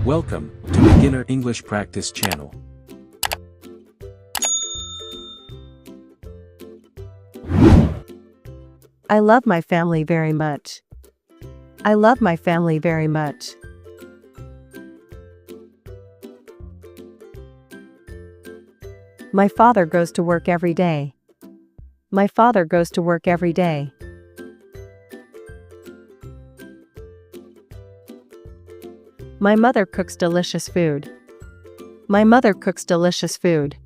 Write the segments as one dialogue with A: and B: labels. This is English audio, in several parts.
A: Welcome to Beginner English Practice channel.
B: I love my family very much. I love my family very much. My father goes to work every day. My father goes to work every day. My mother cooks delicious food. My mother cooks delicious food.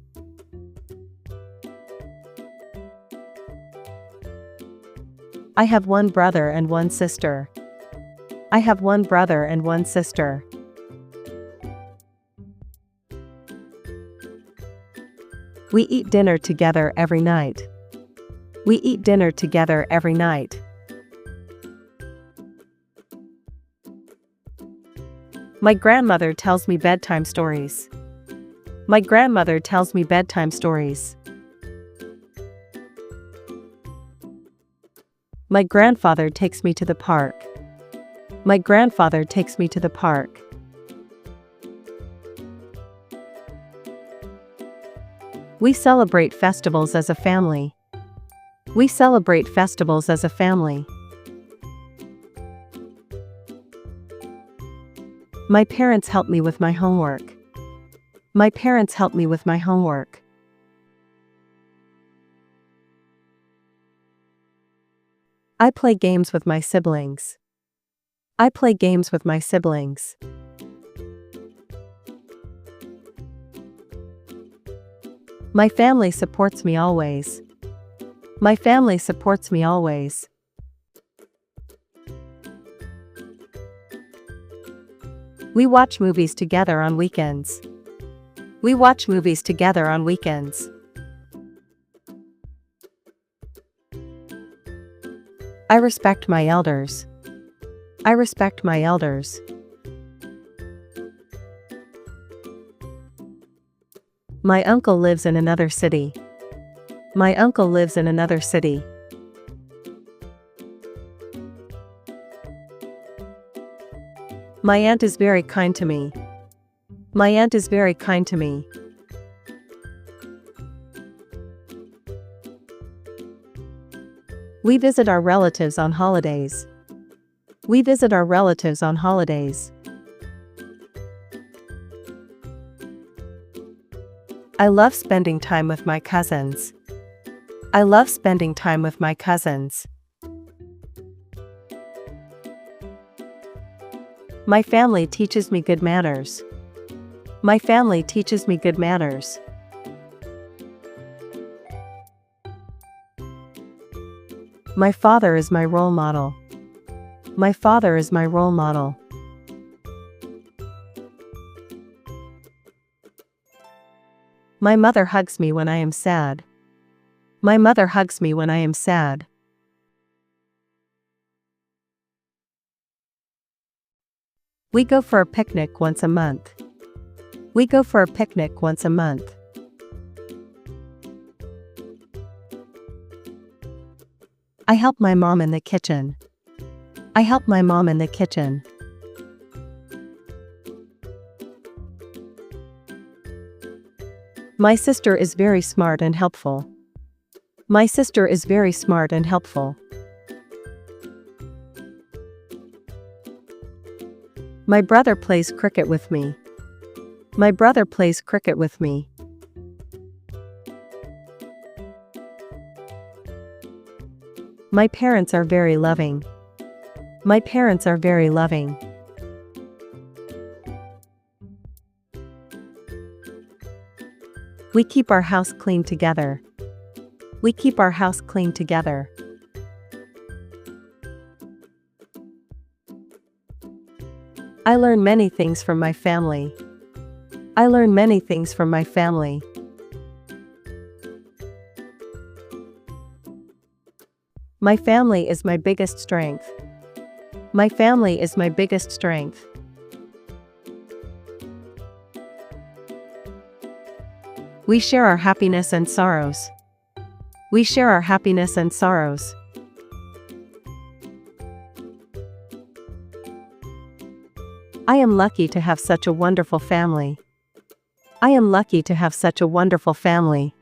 B: I have one brother and one sister. I have one brother and one sister. We eat dinner together every night. We eat dinner together every night. My grandmother tells me bedtime stories. My grandmother tells me bedtime stories. My grandfather takes me to the park. My grandfather takes me to the park. We celebrate festivals as a family. We celebrate festivals as a family. My parents help me with my homework. My parents help me with my homework. I play games with my siblings. I play games with my siblings. My family supports me always. My family supports me always. We watch movies together on weekends. We watch movies together on weekends. I respect my elders. I respect my elders. My uncle lives in another city. My uncle lives in another city. My aunt is very kind to me. My aunt is very kind to me. We visit our relatives on holidays. We visit our relatives on holidays. I love spending time with my cousins. I love spending time with my cousins. My family teaches me good manners. My family teaches me good manners. My father is my role model. My father is my role model. My mother hugs me when I am sad. My mother hugs me when I am sad. We go for a picnic once a month. We go for a picnic once a month. I help my mom in the kitchen. I help my mom in the kitchen. My sister is very smart and helpful. My sister is very smart and helpful. My brother plays cricket with me. My brother plays cricket with me. My parents are very loving. My parents are very loving. We keep our house clean together. We keep our house clean together. I learn many things from my family. I learn many things from my family. My family is my biggest strength. My family is my biggest strength. We share our happiness and sorrows. We share our happiness and sorrows. I am lucky to have such a wonderful family. I am lucky to have such a wonderful family.